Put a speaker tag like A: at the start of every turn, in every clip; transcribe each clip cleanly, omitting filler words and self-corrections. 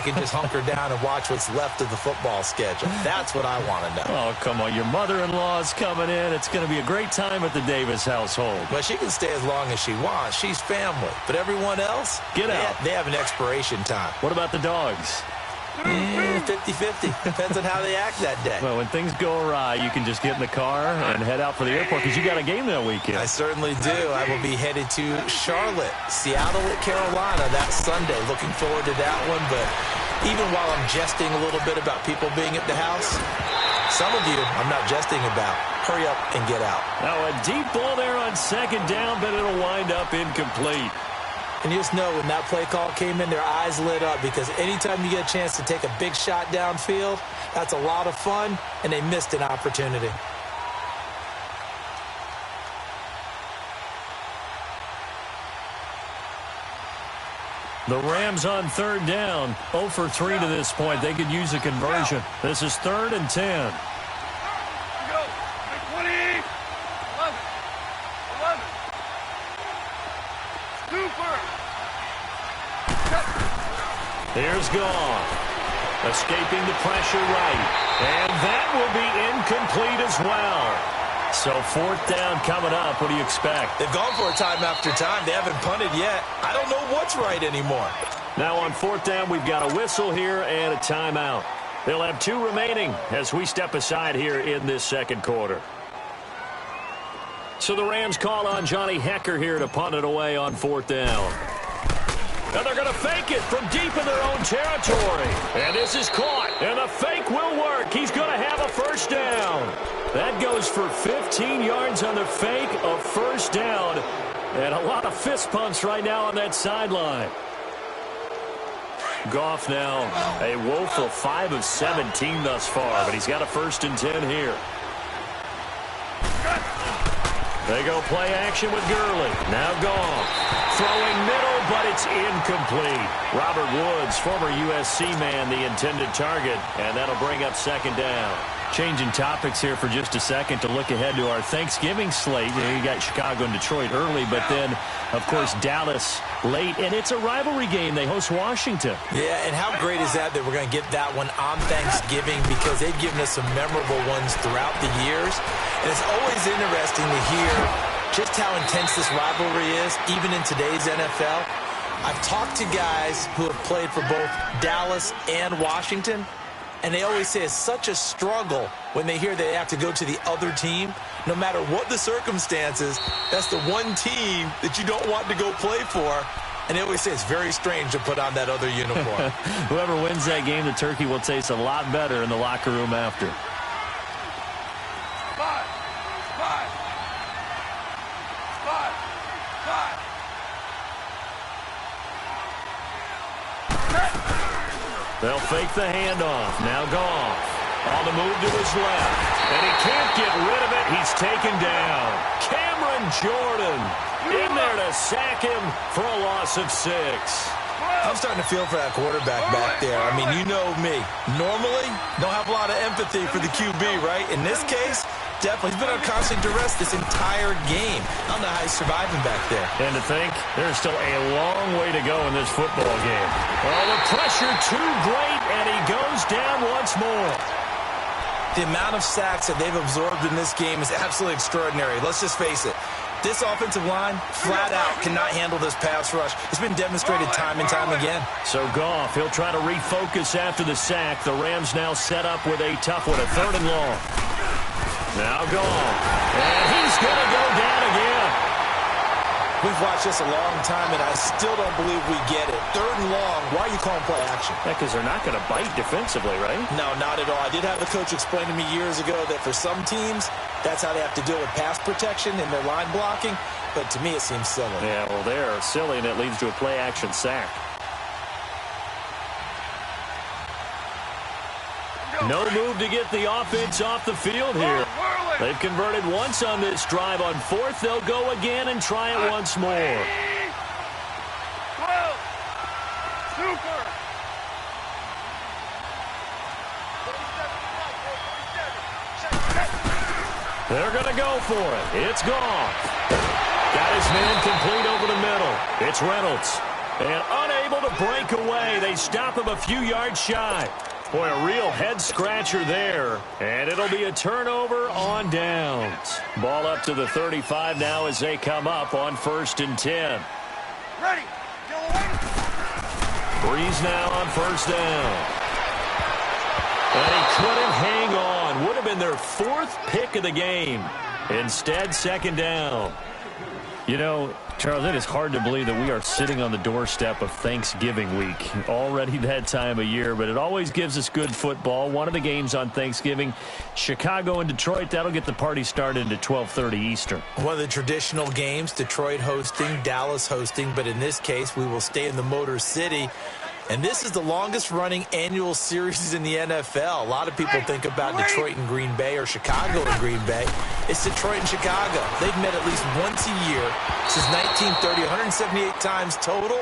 A: can just hunker down and watch what's left of the football schedule. That's what I want to know.
B: Oh, come on. Your mother-in-law's coming in. It's going to be a great time at the Davis household.
A: But she can stay as long as she wants. She's family. But everyone else,
B: get out.
A: They have an expiration time.
B: What about the dogs?
A: 50-50. Depends on how they act that day.
B: Well, when things go awry, you can just get in the car and head out for the airport because you got a game that weekend.
A: I certainly do. I will be headed to Charlotte, Seattle at Carolina that Sunday. Looking forward to that one. But even while I'm jesting a little bit about people being at the house, some of you I'm not jesting about. Hurry up and get out.
B: Now a deep ball there on second down, but it'll wind up incomplete.
A: And you just know when that play call came in, their eyes lit up because anytime you get a chance to take a big shot downfield, that's a lot of fun, and they missed an opportunity.
B: The Rams on third down, 0 for 3 to this point. They could use a conversion. This is 3rd and 10. Here's Goff, escaping the pressure right, and that will be incomplete as well. So 4th down coming up. What do you expect?
A: They've gone for it time after time. They haven't punted yet. I don't know what's right anymore.
B: Now on 4th down, we've got a whistle here and a timeout. They'll have 2 remaining as we step aside here in this second quarter. So the Rams call on Johnny Hecker here to punt it away on 4th down. And they're going to fake it from deep in their own territory. And this is caught. And the fake will work. He's going to have a first down. That goes for 15 yards on the fake, a first down. And a lot of fist pumps right now on that sideline. Goff now a woeful 5 of 17 thus far, but he's got a 1st and 10 here. They go play action with Gurley. Now Goff. Throwing middle, but it's incomplete. Robert Woods, former USC man, the intended target, and that'll bring up 2nd down. Changing topics here for just a second to look ahead to our Thanksgiving slate. You got Chicago and Detroit early, but then, of course, Dallas late, and it's a rivalry game. They host Washington.
A: Yeah, and how great is that we're going to get that one on Thanksgiving because they've given us some memorable ones throughout the years. And it's always interesting to hear just how intense this rivalry is, even in today's NFL. I've talked to guys who have played for both Dallas and Washington, and they always say it's such a struggle when they hear they have to go to the other team. No matter what the circumstances, that's the one team that you don't want to go play for. And they always say it's very strange to put on that other uniform.
B: Whoever wins that game, the turkey will taste a lot better in the locker room after. They'll fake the handoff. Now Goff on the move to his left. And he can't get rid of it. He's taken down. Cameron Jordan in there to sack him for a loss of 6.
A: I'm starting to feel for that quarterback back there. I mean, you know me. Normally, don't have a lot of empathy for the QB, right? In this case, definitely. He's been on constant duress this entire game. I don't know how he's surviving back there.
B: And to think, there's still a long way to go in this football game. Well, the pressure too great, and he goes down once more.
A: The amount of sacks that they've absorbed in this game is absolutely extraordinary. Let's just face it. This offensive line, flat out, cannot handle this pass rush. It's been demonstrated time and time again.
B: So Goff, he'll try to refocus after the sack. The Rams now set up with a tough one, a 3rd and long. Now Goff, and he's going to go down again.
A: We've watched this a long time, and I still don't believe we get it. 3rd and long, why are you calling play action?
B: Yeah, because they're not going to bite defensively, right?
A: No, not at all. I did have a coach explain to me years ago that for some teams, that's how they have to deal with pass protection and their line blocking. But to me, it seems silly.
B: Yeah, well, they're silly, and it leads to a play-action sack. No move to get the offense off the field here. They've converted once on this drive. On 4th, they'll go again and try it once more.
C: 12. Super.
B: They're going to go for it. It's Goff. Got his man complete over the middle. It's Reynolds. And unable to break away. They stop him a few yards shy. Boy, a real head-scratcher there. And it'll be a turnover on downs. Ball up to the 35 now as they come up on 1st and 10.
C: Ready.
B: Breeze now on 1st down. And he couldn't hang on. Would have been their 4th pick of the game. Instead, 2nd down.
D: You know, Charles, it is hard to believe that we are sitting on the doorstep of Thanksgiving week. Already that time of year, but it always gives us good football. One of the games on Thanksgiving, Chicago and Detroit, that'll get the party started at 12:30 Eastern.
A: One of the traditional games, Detroit hosting, Dallas hosting, but in this case, we will stay in the Motor City. And this is the longest-running annual series in the NFL. A lot of people think about Detroit and Green Bay or Chicago and Green Bay. It's Detroit and Chicago. They've met at least once a year since 1930, 178 times total.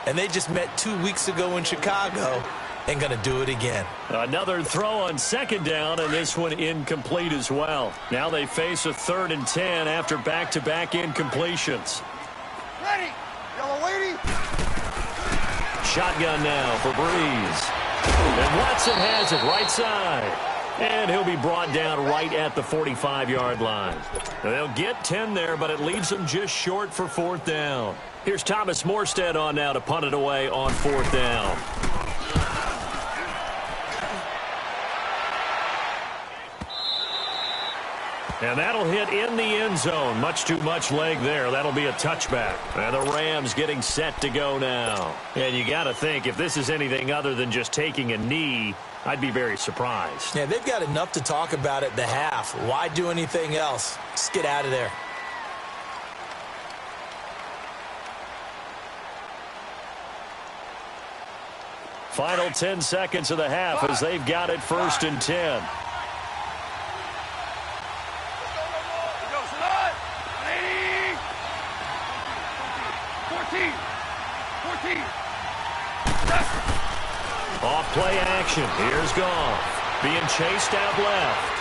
A: And they just met 2 weeks ago in Chicago and going to do it again.
B: Another throw on 2nd down, and this one incomplete as well. Now they face a 3rd and 10 after back-to-back incompletions.
C: Ready. Yellow lady.
B: Shotgun now for Breeze. And Watson has it right side. And he'll be brought down right at the 45-yard line. They'll get 10 there, but it leaves them just short for 4th down. Here's Thomas Morstead on now to punt it away on 4th down. And that'll hit in the end zone. Much too much leg there. That'll be a touchback. And the Rams getting set to go now. And you got to think, if this is anything other than just taking a knee, I'd be very surprised.
A: Yeah, they've got enough to talk about at the half. Why do anything else? Just get out of there.
B: Final 10 seconds of the half as they've got it 1st and 10.
C: 14.
B: Off play action. Here's Goff. Being chased out left.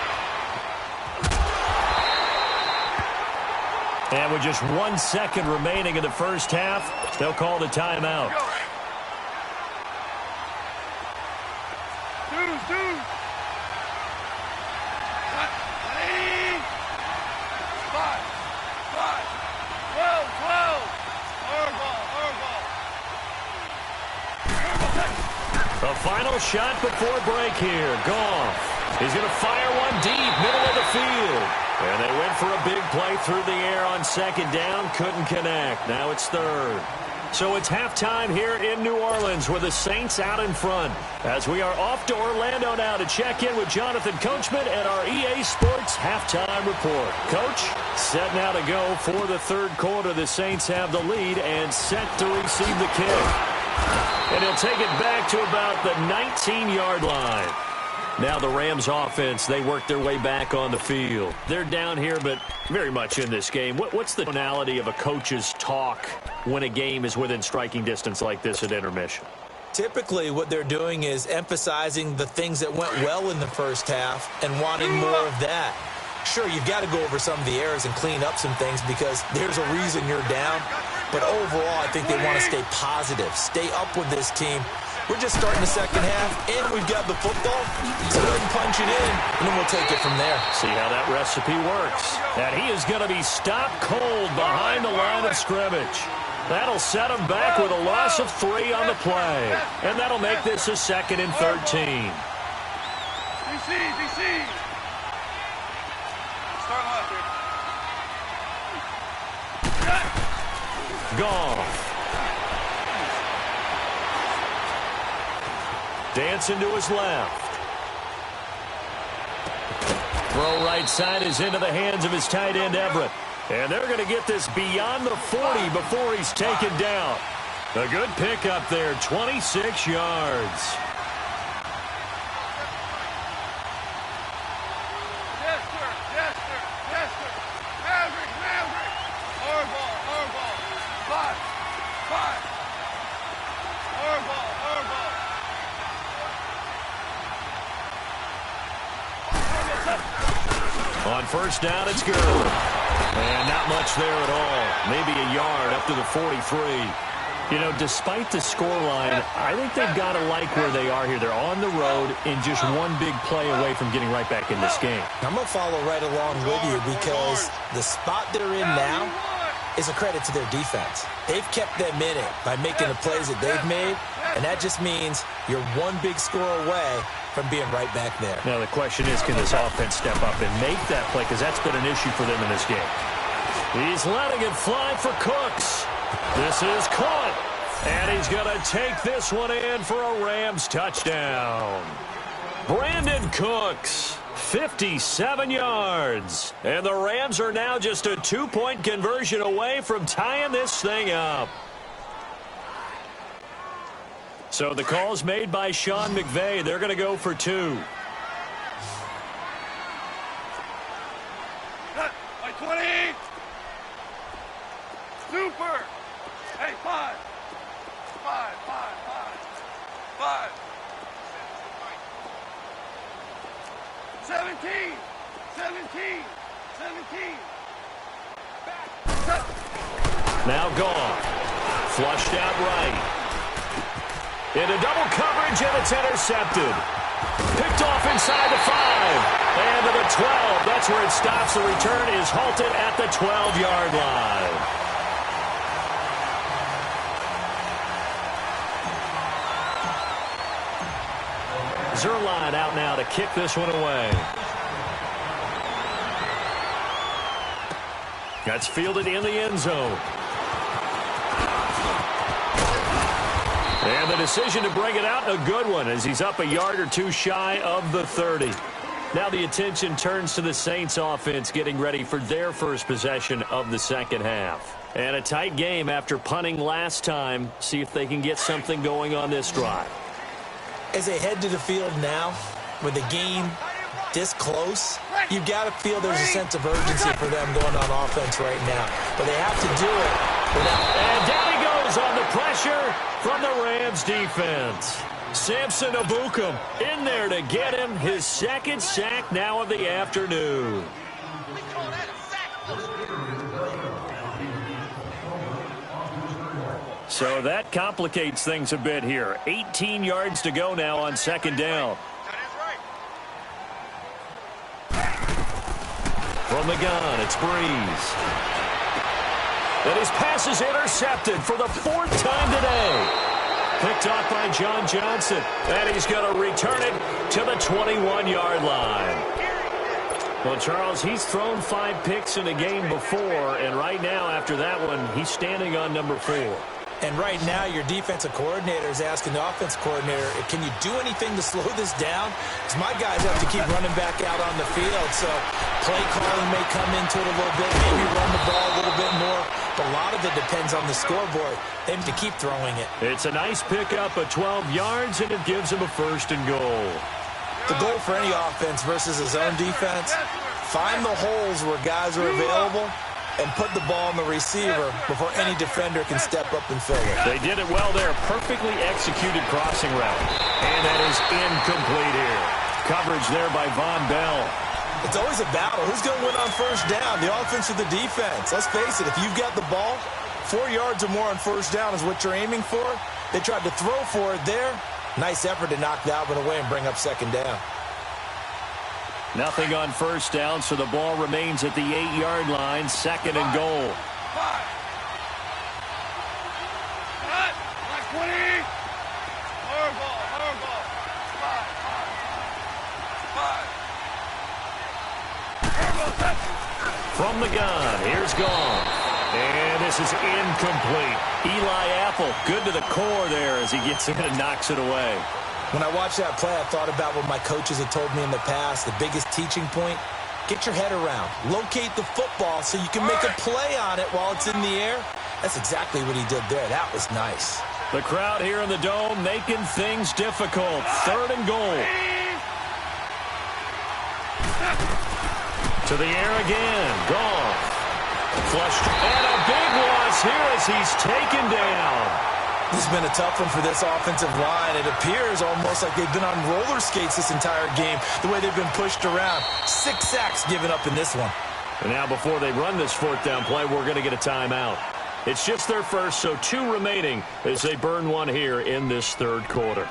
B: And with just 1 second remaining in the first half, they'll call the timeout. The final shot before break here. Goff. He's going to fire one deep, middle of the field. And they went for a big play through the air on 2nd down. Couldn't connect. Now it's 3rd. So it's halftime here in New Orleans with the Saints out in front. As we are off to Orlando now to check in with Jonathan Coachman at our EA Sports Halftime Report. Coach, set now to go for the 3rd quarter. The Saints have the lead and set to receive the kick. And he'll take it back to about the 19-yard line. Now the Rams offense, they work their way back on the field. They're down here, but very much in this game. What's the tonality of a coach's talk when a game is within striking distance like this at intermission?
A: Typically, what they're doing is emphasizing the things that went well in the first half and wanting more of that. Sure, you've got to go over some of the errors and clean up some things because there's a reason you're down. But overall, I think they want to stay positive, stay up with this team. We're just starting the second half, and we've got the football. So go ahead and punch it in, and then we'll take it from there.
B: See how that recipe works. And he is going to be stopped cold behind the line of scrimmage. That'll set him back with a loss of 3 on the play. And that'll make this a 2nd and 13.
C: DC. Start left here.
B: Goff. Dancing to his left. Throw right side is into the hands of his tight end, Everett. And they're going to get this beyond the 40 before he's taken down. A good pickup there, 26 yards. On first down, it's Gurley. And not much there at all. Maybe a yard up to the 43.
D: You know, despite the scoreline, I think they've got to like where they are here. They're on the road and just one big play away from getting right back in this game.
A: I'm going to follow right along with you because the spot they're in now is a credit to their defense. They've kept them in it by making the plays that they've made, and that just means you're one big score away from being right back there.
D: Now the question is, can this offense step up and make that play? Because that's been an issue for them in this game. He's letting it fly for Cooks. This is caught, and he's going to take this one in for a Rams touchdown. Brandon Cooks, 57 yards. And the Rams are now just a 2-point conversion away from tying this thing up. So the call's made by Sean McVay. They're going to go for 2.
C: By 20. Super. Hey, 5. 17.
B: Now gone. Flushed out right. Into double coverage, and it's intercepted. Picked off inside the 5. And to the 12. That's where it stops. The return is halted at the 12-yard line. Zerline out now to kick this one away. That's fielded in the end zone. And the decision to bring it out, a good one, as he's up a yard or two shy of the 30. Now the attention turns to the Saints offense getting ready for their first possession of the second half. And a tight game after punting last time. See if they can get something going on this drive.
A: As they head to the field now, with the game this close, you've got to feel there's a sense of urgency for them going on offense right now. But they have to do it without...
B: And down he goes on the pressure from the Rams defense. Samson Ebukam in there to get him his second sack now of the afternoon. So that complicates things a bit here. 18 yards to go now on second down. From the gun, it's Breeze. And his pass is intercepted for the 4th time today. Picked off by John Johnson. And he's going to return it to the 21-yard line. Well, Charles, he's thrown 5 picks in a game before, and right now, after that one, he's standing on number 4.
A: And right now, your defensive coordinator is asking the offense coordinator, can you do anything to slow this down? Because my guys have to keep running back out on the field. So play calling may come into it a little bit, maybe run the ball a little bit more. But a lot of it depends on the scoreboard. They have to keep throwing it.
B: It's a nice pickup of 12 yards, and it gives him a 1st and goal.
A: The goal for any offense versus his own defense, find the holes where guys are available and put the ball on the receiver before any defender can step up and fill it.
B: They did it well there. Perfectly executed crossing route. And that is incomplete here. Coverage there by Von Bell.
A: It's always a battle. Who's going to win on first down, the offense or the defense? Let's face it, if you've got the ball, 4 yards or more on first down is what you're aiming for. They tried to throw for it there. Nice effort to knock that one away and bring up second down.
B: Nothing on first down, so the ball remains at the 8-yard line, 2nd and goal. From the gun, here's Gone. And this is incomplete. Eli Apple, good to the core there as he gets in and knocks it away.
A: When I watched that play, I thought about what my coaches had told me in the past. The biggest teaching point, get your head around. Locate the football so you can make a play on it while it's in the air. That's exactly what he did there. That was nice.
B: The crowd here in the Dome making things difficult. 3rd and goal. To the air again. Gone. Flushed. And a big loss here as he's taken down.
A: This has been a tough one for this offensive line. It appears almost like they've been on roller skates this entire game, the way they've been pushed around. 6 sacks given up in this one.
B: And now before they run this 4th down play, we're going to get a timeout. It's just their first, so 2 remaining as they burn one here in this third quarter.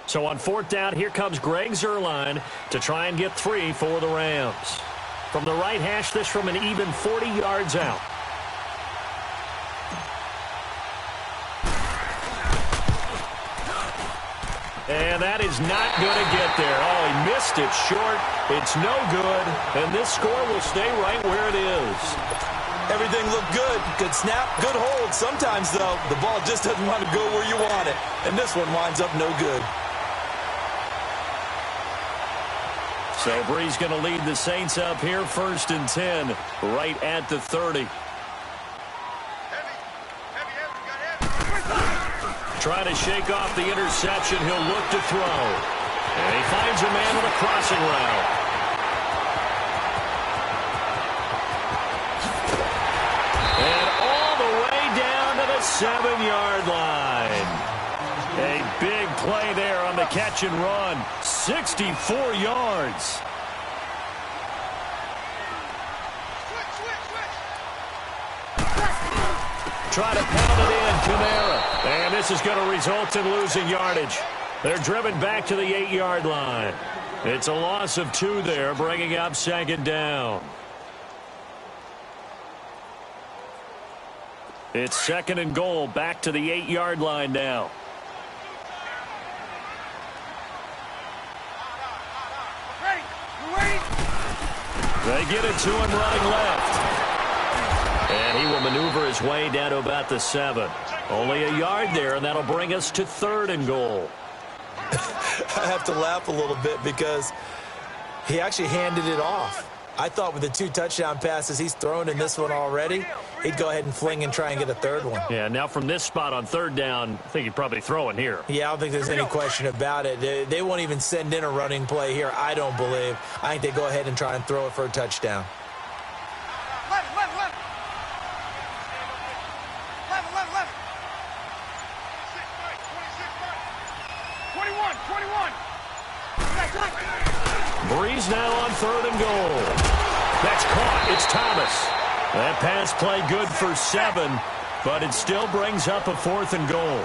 B: So on 4th down, here comes Greg Zuerlein to try and get 3 for the Rams. From the right hash, this from an even 40 yards out. And that is not going to get there. Oh, he missed it short. It's no good. And this score will stay right where it is.
A: Everything looked good. Good snap, good hold. Sometimes, though, the ball just doesn't want to go where you want it. And this one winds up no good.
B: So Bree's going to lead the Saints up here, 1st and 10, right at the 30. Trying to shake off the interception. He'll look to throw. And he finds a man on a crossing route. And all the way down to the 7-yard line. A big play there on the catch and run. 64 yards. Try to pound it in, Kamara. And this is going to result in losing yardage. They're driven back to the 8-yard line. It's a loss of 2 there, bringing up 2nd down. It's 2nd and goal, back to the 8-yard line now. They get it to him running left. And he will maneuver his way down to about the 7. Only a yard there, and that'll bring us to 3rd and goal.
A: I have to laugh a little bit because he actually handed it off. I thought with the 2 touchdown passes he's thrown in this one already, he'd go ahead and fling and try and get a 3rd one.
B: Yeah, now from this spot on 3rd down, I think he'd probably throw in here.
A: Yeah, I don't think there's any question about it. They won't even send in a running play here, I don't believe. I think they go ahead and try and throw it for a touchdown.
C: 21.
B: Breeze now on 3rd and goal. That's caught. It's Thomas. That pass play good for 7, but it still brings up a 4th and goal.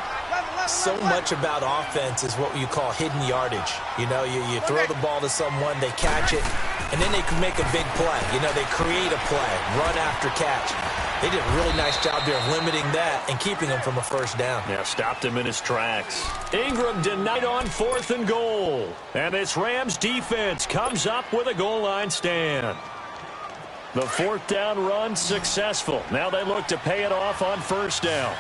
A: So much about offense is what you call hidden yardage. You know, you throw the ball to someone, they catch it, and then they can make a big play. You know, they create a play, run after catch. They did a really nice job there of limiting that and keeping him from a 1st down.
B: Yeah, stopped him in his tracks. Ingram denied on 4th and goal. And this Rams defense comes up with a goal line stand. The 4th down run successful. Now they look to pay it off on 1st down.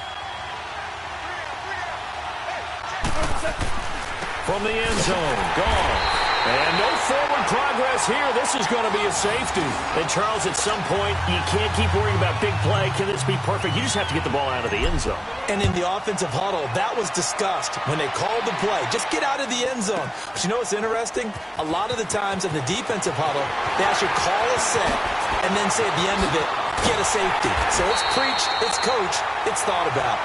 B: From the end zone, gone. And no forward progress here. This is going to be a safety. And, Charles, at some point, you can't keep worrying about big play. Can this be perfect? You just have to get the ball out of the end zone.
A: And in the offensive huddle, that was discussed when they called the play. Just get out of the end zone. But you know what's interesting? A lot of the times in the defensive huddle, they actually call a set and then say at the end of it, get a safety. So it's preached, it's coached, it's thought about.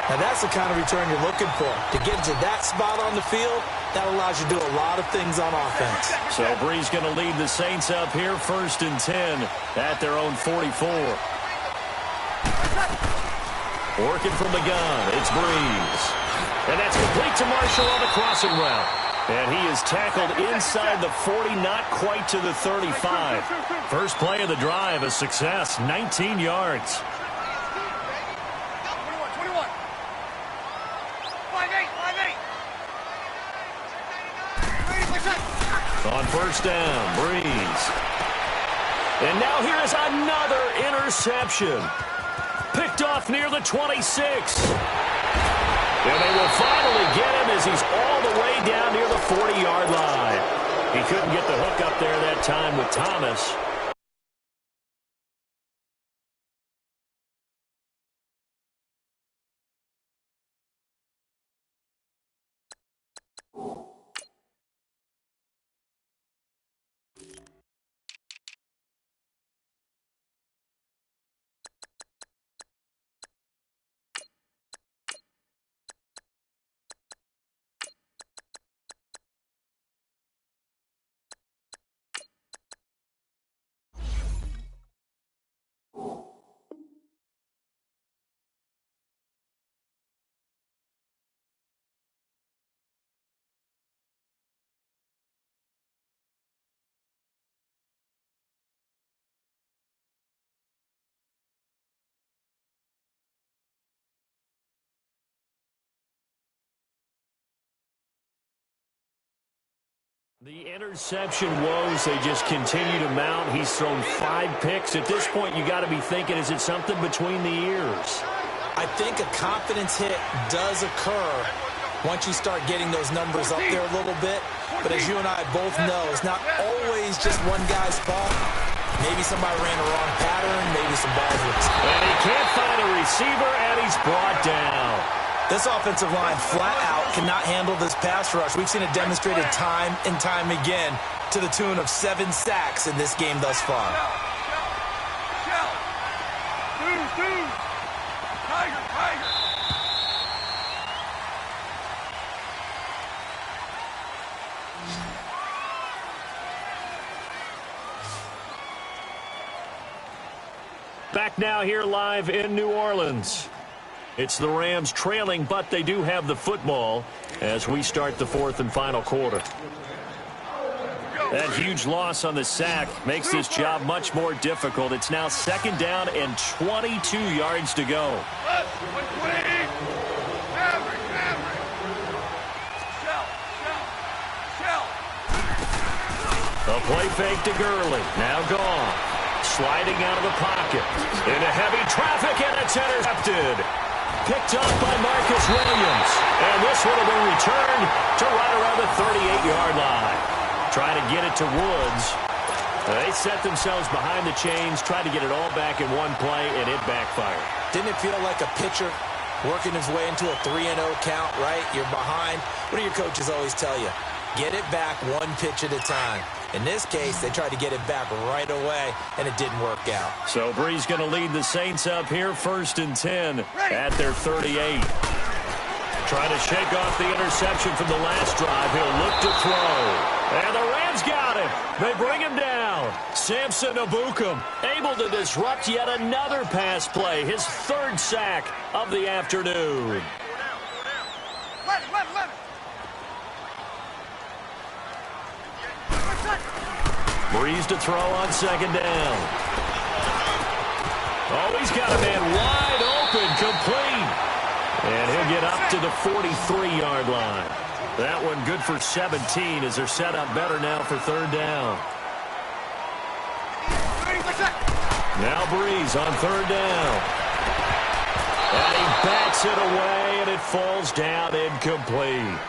A: Now, that's the kind of return you're looking for. To get to that spot on the field, that allows you to do a lot of things on offense.
B: So Bree's going to lead the Saints up here, 1st and 10 at their own 44. Working from the gun, it's Breeze. And that's complete to Marshall on the crossing route. And he is tackled inside the 40, not quite to the 35. First play of the drive, a success, 19 yards. On 1st down, Breeze. And now here is another interception. Picked off near the 26. And they will finally get him as he's all the way down near the 40-yard line. He couldn't get the hook up there that time with Thomas. The interception woes, they just continue to mount. He's thrown 5 picks. At this point, you got to be thinking, is it something between the ears?
A: I think a confidence hit does occur once you start getting those numbers up there a little bit. But as you and I both know, it's not always just one guy's fault. Maybe somebody ran the wrong pattern. Maybe some balls were...
B: And he can't find a receiver, and he's brought down.
A: This offensive line flat out cannot handle this pass rush. We've seen it demonstrated time and time again to the tune of 7 sacks in this game thus far.
C: Tiger, Tiger.
B: Back now here live in New Orleans. It's the Rams trailing, but they do have the football as we start the 4th and final quarter. That huge loss on the sack makes this job much more difficult. It's now 2nd down and 22 yards to go. A play fake to Gurley. Now gone. Sliding out of the pocket. Into heavy traffic, and it's intercepted. Picked up by Marcus Williams. And this one will be returned to right around the 38-yard line. Trying to get it to Woods. They set themselves behind the chains, tried to get it all back in one play, and it backfired.
A: Didn't it feel like a pitcher working his way into a 3-0 count, right? You're behind. What do your coaches always tell you? Get it back one pitch at a time. In this case, they tried to get it back right away, and it didn't work out.
B: So Brees going to lead the Saints up here, 1st and 10 at their 38. Trying to shake off the interception from the last drive. He'll look to throw. And the Rams got him. They bring him down. Samson Ebukam able to disrupt yet another pass play. His 3rd sack of the afternoon. Brees to throw on 2nd down. Oh, he's got a man wide open, complete. And he'll get up to the 43-yard line. That one good for 17 as they're set up better now for 3rd down. Now Brees on 3rd down. And he bats it away, and it falls down incomplete.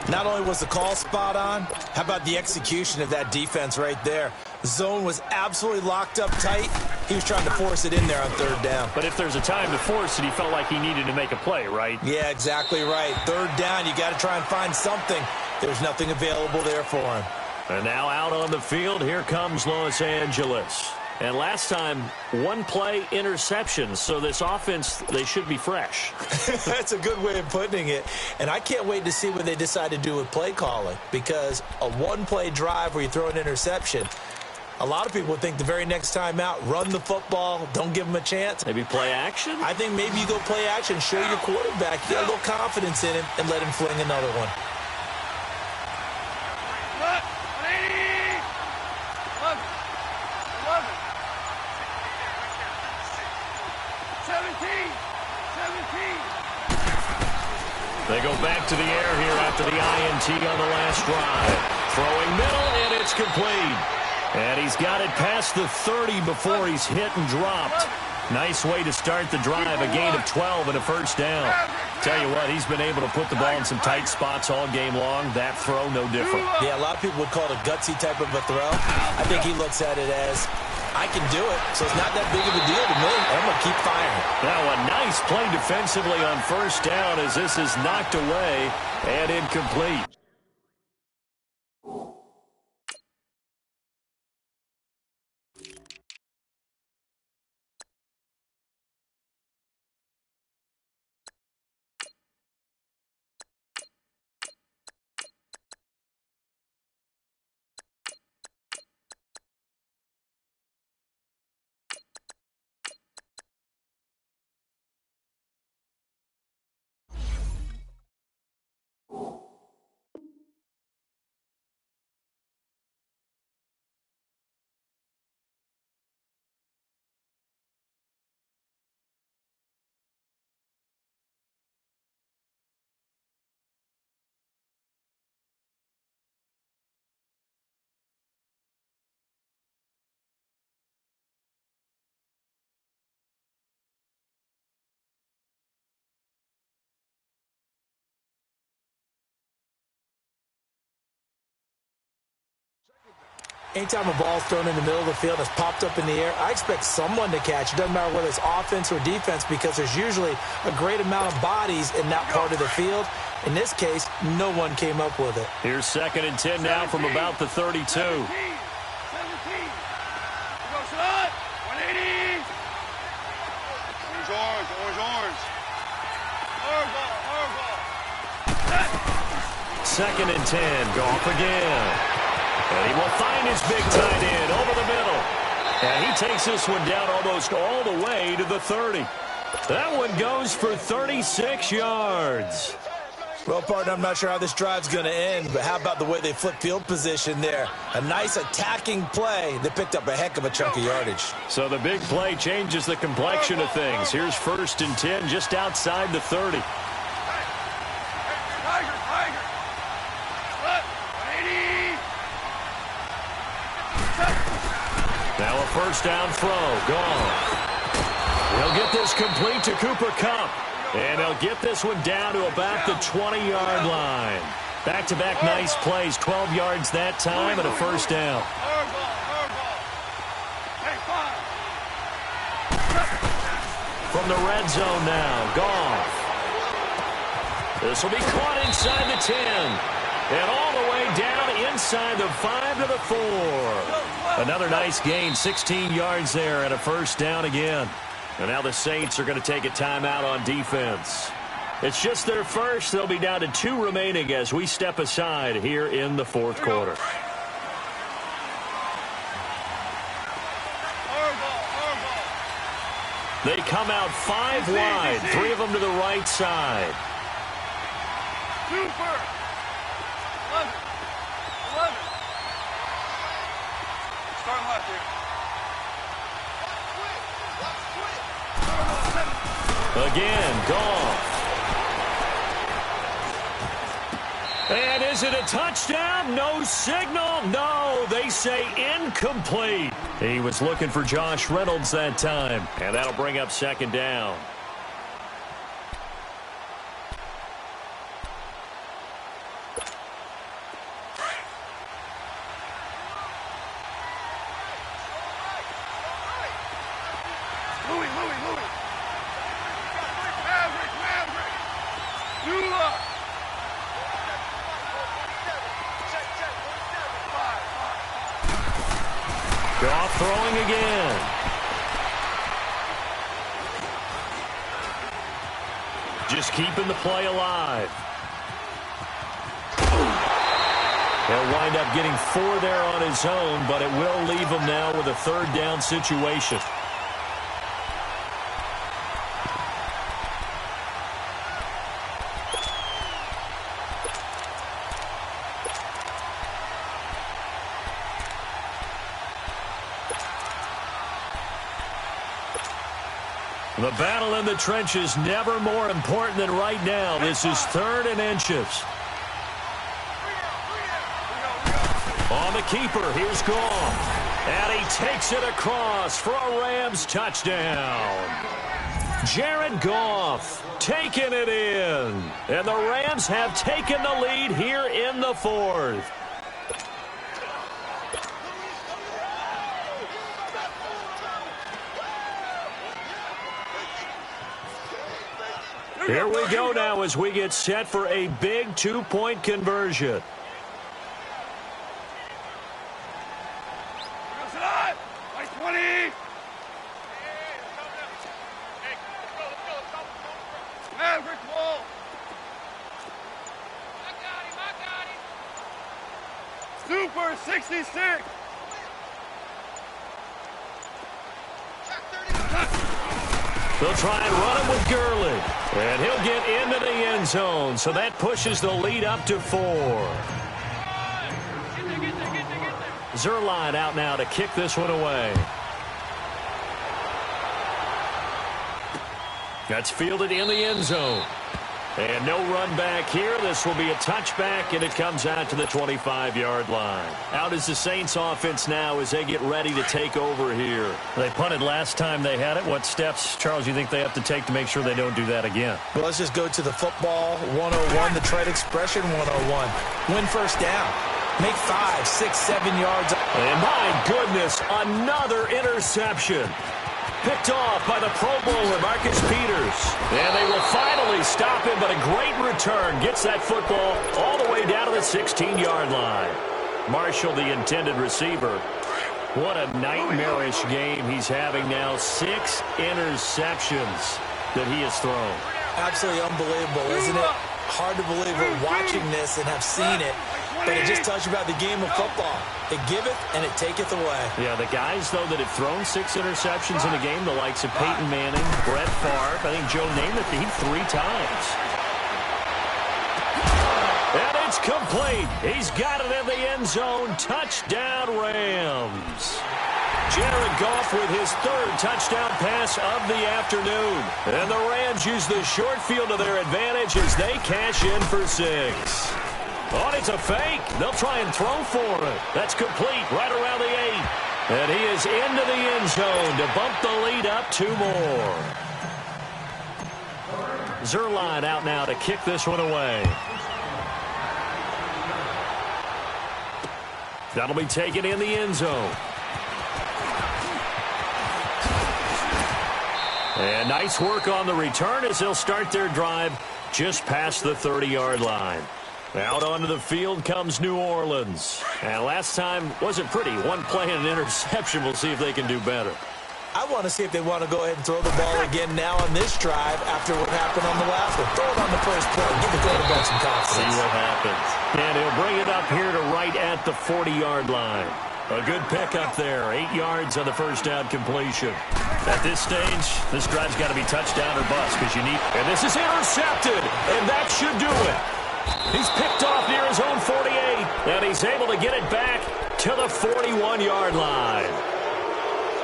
A: Not only was the call spot on, how about the execution of that defense right there? The zone was absolutely locked up tight. He was trying to force it in there on 3rd down.
D: But if there's a time to force it, he felt like he needed to make a play, right?
A: Yeah, exactly right. 3rd down, you got to try and find something. There's nothing available there for him.
B: And now out on the field, here comes Los Angeles. And last time, 1 play interception. So this offense, they should be fresh.
A: That's a good way of putting it. And I can't wait to see what they decide to do with play calling. Because a 1-play drive where you throw an interception, a lot of people would think the very next time out, run the football, don't give them a chance.
B: Maybe play action?
A: I think maybe you go play action, show your quarterback, you got a little confidence in him, and let him fling another one.
C: 17.
B: They go back to the air here after the INT on the last drive. Throwing middle, and it's complete. And he's got it past the 30 before he's hit and dropped. Nice way to start the drive, a gain of 12 and a 1st down. Tell you what, he's been able to put the ball in some tight spots all game long. That throw, no different.
A: Yeah, a lot of people would call it a gutsy type of a throw. I think he looks at it as, I can do it, so it's not that big of a deal to me. I'm going to keep firing.
B: Now a nice play defensively on 1st down as this is knocked away and incomplete.
A: Anytime a ball's thrown in the middle of the field and it's popped up in the air, I expect someone to catch. It doesn't matter whether it's offense or defense because there's usually a great amount of bodies in that part of the field. In this case, no one came up with it.
B: Here's 2nd and 10 now from about the 32.
C: 17. Go, son. 180. Orange. Hard ball.
B: 2nd and 10. Goff again. And he will find his big tight end over the middle. And he takes this one down almost all the way to the 30. That one goes for 36 yards.
A: Well, partner, I'm not sure how this drive's going to end, but how about the way they flip field position there? A nice attacking play. They picked up a heck of a chunk of yardage.
B: So the big play changes the complexion of things. Here's 1st and 10 just outside the 30.
C: Tiger. What? 180.
B: Now a 1st down throw. Gone. He'll get this complete to Cooper Kupp. And he'll get this one down to about the 20-yard line. Back-to-back nice plays. 12 yards that time and a 1st down.
C: Hard ball. Hey, 5.
B: From the red zone now. Goff. This will be caught inside the 10. And all the way down inside the 5 to the 4. Another nice gain. 16 yards there and a 1st down again. And now the Saints are going to take a timeout on defense. It's just their first. They'll be down to 2 remaining as we step aside here in the 4th quarter. They come out 5 wide. 3 of them to the right side.
C: Super. 11. Starting left here.
B: Again, Goff. And is it a touchdown? No signal. No, they say incomplete. He was looking for Josh Reynolds that time. And that'll bring up 2nd down.
C: Louis. Maverick. Dula.
B: Goff throwing again. Just keeping the play alive. He'll wind up getting 4 there on his own, but it will leave him now with a 3rd down situation. The battle in the trenches never more important than right now. This is 3rd and inches. On the keeper, here's Goff. And he takes it across for a Rams touchdown. Jared Goff taking it in. And the Rams have taken the lead here in the 4th. Here we go now as we get set for a big 2-point conversion.
C: Like 20. Maverick wall. I got him. Super 66.
B: They'll try and run him with Gurley. And he'll get into the end zone. So that pushes the lead up to 4. Zerline out now to kick this one away. That's fielded in the end zone. And no run back here. This will be a touchback, and it comes out to the 25-yard line. Out is the Saints offense now as they get ready to take over here.
D: They punted last time they had it. What steps, Charles, you think they have to take to make sure they don't do that again?
A: Well, let's just go to the football 101, the trade expression 101. Win 1st down. Make 5, 6, 7 yards.
B: And my goodness, another interception. Picked off by the Pro Bowler, Marcus Peters. And they will finally stop him, but a great return. Gets that football all the way down to the 16-yard line. Marshall, the intended receiver. What a nightmarish game he's having now. 6 interceptions that he has thrown.
A: Absolutely unbelievable, isn't it? Hard to believe we're watching this and have seen it. But it just tells you about the game of football. It giveth and it taketh away.
B: Yeah, the guys, though, that have thrown 6 interceptions in a game, the likes of Peyton Manning, Brett Favre, I think Joe Namath, he 3 times. And it's complete. He's got it in the end zone. Touchdown, Rams. Jared Goff with his 3rd touchdown pass of the afternoon. And the Rams use the short field to their advantage as they cash in for 6. Oh, it's a fake. They'll try and throw for it. That's complete right around the 8. And he is into the end zone to bump the lead up 2 more. Zerline out now to kick this one away. That'll be taken in the end zone. And nice work on the return as they'll start their drive just past the 30-yard line. Out onto the field comes New Orleans. And last time wasn't pretty. 1 play and an interception. We'll see if they can do better.
A: I want to see if they want to go ahead and throw the ball again now on this drive after what happened on the last one. Throw it on the first play. Give the quarterback some confidence.
B: See what happens. And he'll bring it up here to right at the 40-yard line. A good pick up there. 8 yards on the first down completion. At this stage, this drive's got to be touchdown or bust because you need... And this is intercepted. And that should do it. He's picked off near his own 48, and he's able to get it back to the 41-yard line.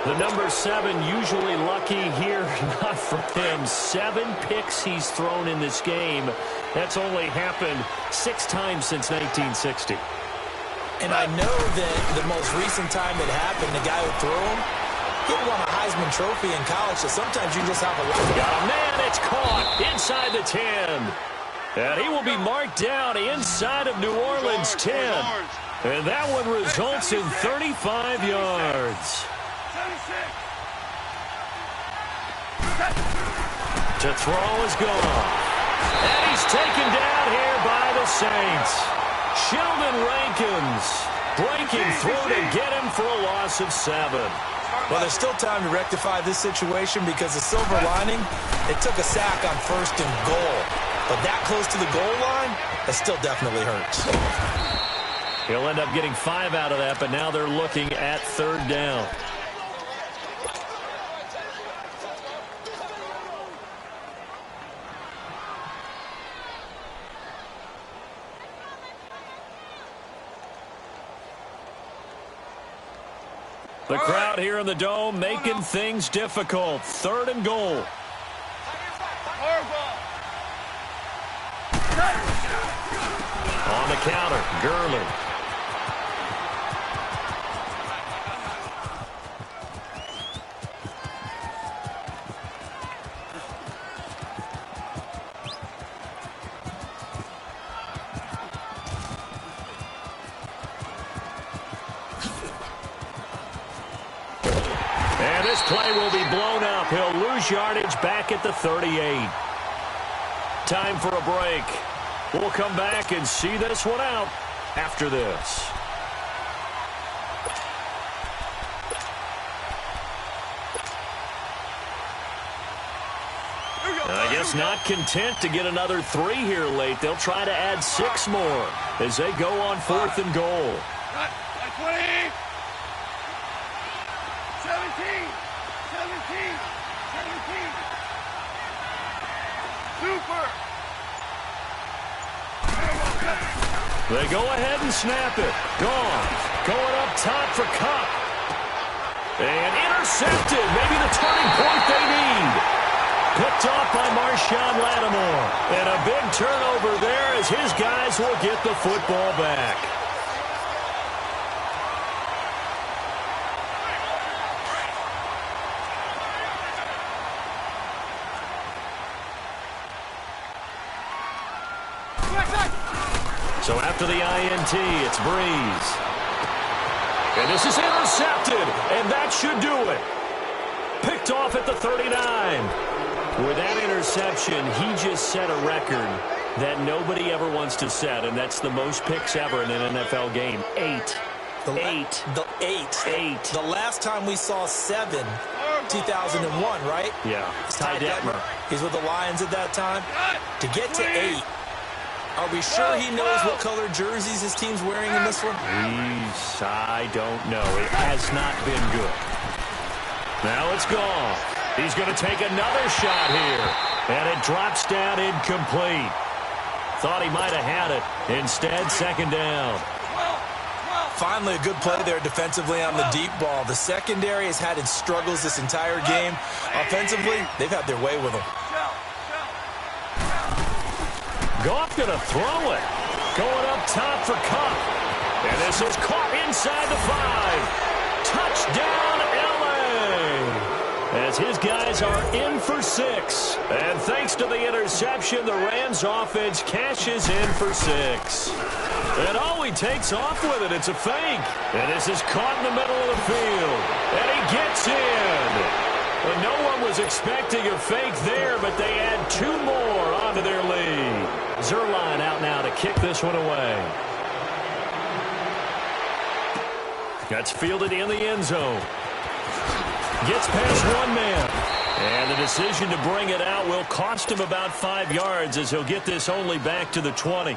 B: The number 7 usually lucky here, not for him. 7 picks he's thrown in this game. That's only happened 6 times since 1960.
A: And I know that the most recent time it happened, the guy who threw him, he won a Heisman Trophy in college, so sometimes you just have a look.
B: Got a man, it's caught inside the 10. And he will be marked down inside of New Orleans 10. And that one results in 35 yards. To throw is gone. And he's taken down here by the Saints. Sheldon Rankins breaking through to get him for a loss of 7.
A: Well, there's still time to rectify this situation because the silver lining, it took a sack on 1st and goal. But that close to the goal line, that still definitely hurts.
B: He'll end up getting 5 out of that, but now they're looking at 3rd down. The crowd here in the Dome making things difficult. 3rd and goal. On the counter, Gurley. And this play will be blown up. He'll lose yardage back at the 38. Time for a break. We'll come back and see this one out after this. I guess not content to get another 3 here late. They'll try to add 6 more as they go on 4th and goal.
C: 20, 17, 17, 17. Super.
B: They go ahead and snap it. Gone. Going up top for Cup. And intercepted. Maybe the turning point they need. Picked off by Marshawn Lattimore. And a big turnover there as his guys will get the football back. So after the INT, it's Breeze. And this is intercepted, and that should do it. Picked off at the 39. With that interception, he just set a record that nobody ever wants to set, and that's the most picks ever in an NFL game. 8.
A: The last time we saw 7, 2001, right?
B: Yeah.
A: Ty Detmer. He's with the Lions at that time. To get to 8, are we sure he knows what color jerseys his team's wearing in this one?
B: I don't know. It has not been good. Now it's gone. He's going to take another shot here. And it drops down incomplete. Thought he might have had it. Instead, second down.
A: Finally, a good play there defensively on the deep ball. The secondary has had its struggles this entire game. Offensively, they've had their way with him.
B: Goff going to throw it. Going up top for Cup. And this is caught inside the 5. Touchdown, L.A. As his guys are in for 6. And thanks to the interception, the Rams offense cashes in for 6. And he takes off with it. It's a fake. And this is caught in the middle of the field. And he gets in. Well, no one was expecting a fake there, but they add 2 more onto their lead. Zerline out now to kick this one away. That's fielded in the end zone. Gets past 1 man. And the decision to bring it out will cost him about 5 yards as he'll get this only back to the 20.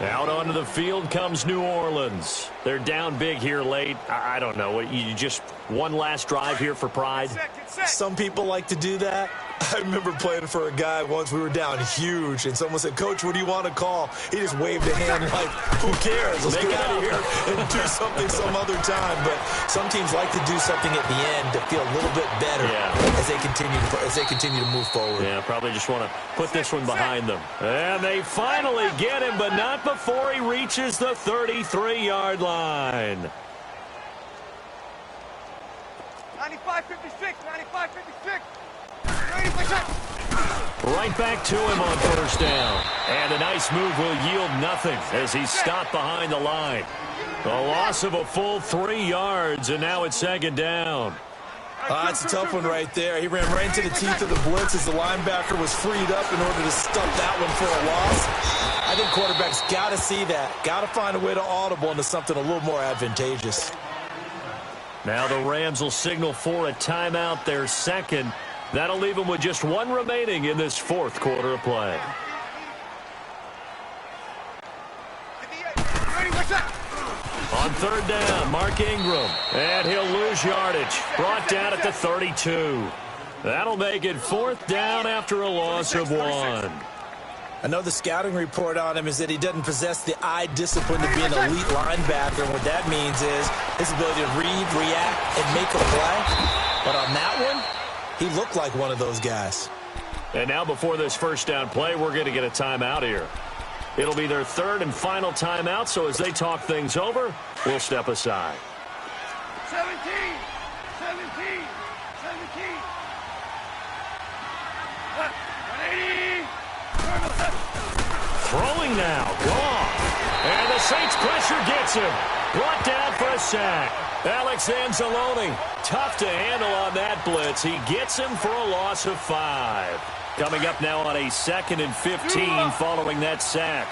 B: Out onto the field comes New Orleans. They're down big here late. I don't know. You just one last drive here for pride?
A: Some people like to do that. I remember playing for a guy once. We were down huge, and someone said, "Coach, what do you want to call?" He just waved a hand like, "Who cares? Let's get out of here and do something some other time." But some teams like to do something at the end to feel a little bit better as they continue to move forward.
B: Yeah, probably just want to put this one behind them. And they finally get him, but not before he reaches the 33-yard line.
C: 95-56, 95-56.
B: Right back to him on first down. And a nice move will yield nothing as he's stopped behind the line. A loss of a full 3 yards, and now it's second down.
A: It's a tough one right there. He ran right into the teeth of the blitz as the linebacker was freed up in order to stuff that one for a loss. I think quarterbacks got to see that. Got to find a way to audible into something a little more advantageous.
B: Now the Rams will signal for a timeout, their second. That'll leave them with just 1 remaining in this 4th quarter of play. On third down, Mark Ingram. And he'll lose yardage. Brought down at the 32. That'll make it 4th down after a loss of 1.
A: I know the scouting report on him is that he doesn't possess the eye discipline to be an elite linebacker. And what that means is his ability to read, react, and make a play. But on that one, he looked like one of those guys.
B: And now before this first down play, we're going to get a timeout here. It'll be their 3rd and final timeout, so as they talk things over, we'll step aside.
C: 17, 17, 17. 180.
B: Throwing now, gone. And the Saints pressure gets him. Brought down for a sack. Alex Anzalone, tough to handle on that blitz. He gets him for a loss of 5. Coming up now on a 2nd and 15 following that sack.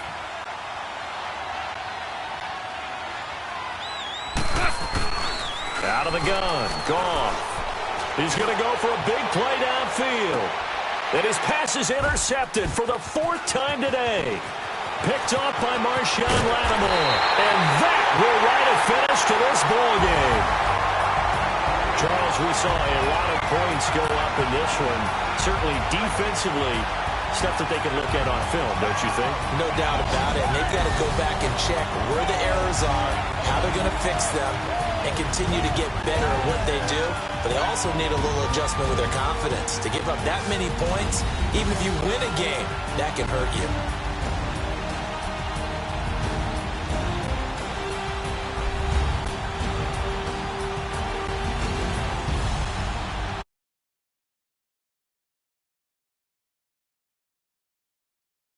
B: Out of the gun, Goff. He's going to go for a big play downfield. And his pass is intercepted for the 4th time today. Picked off by Marshawn Lattimore. And that will write a finish to this ball game. Charles, we saw a lot of points go up in this one. Certainly defensively, stuff that they can look at on film, don't you think?
A: No doubt about it. And they've got to go back and check where the errors are, how they're going to fix them, and continue to get better at what they do. But they also need a little adjustment with their confidence. To give up that many points, even if you win a game, that can hurt you.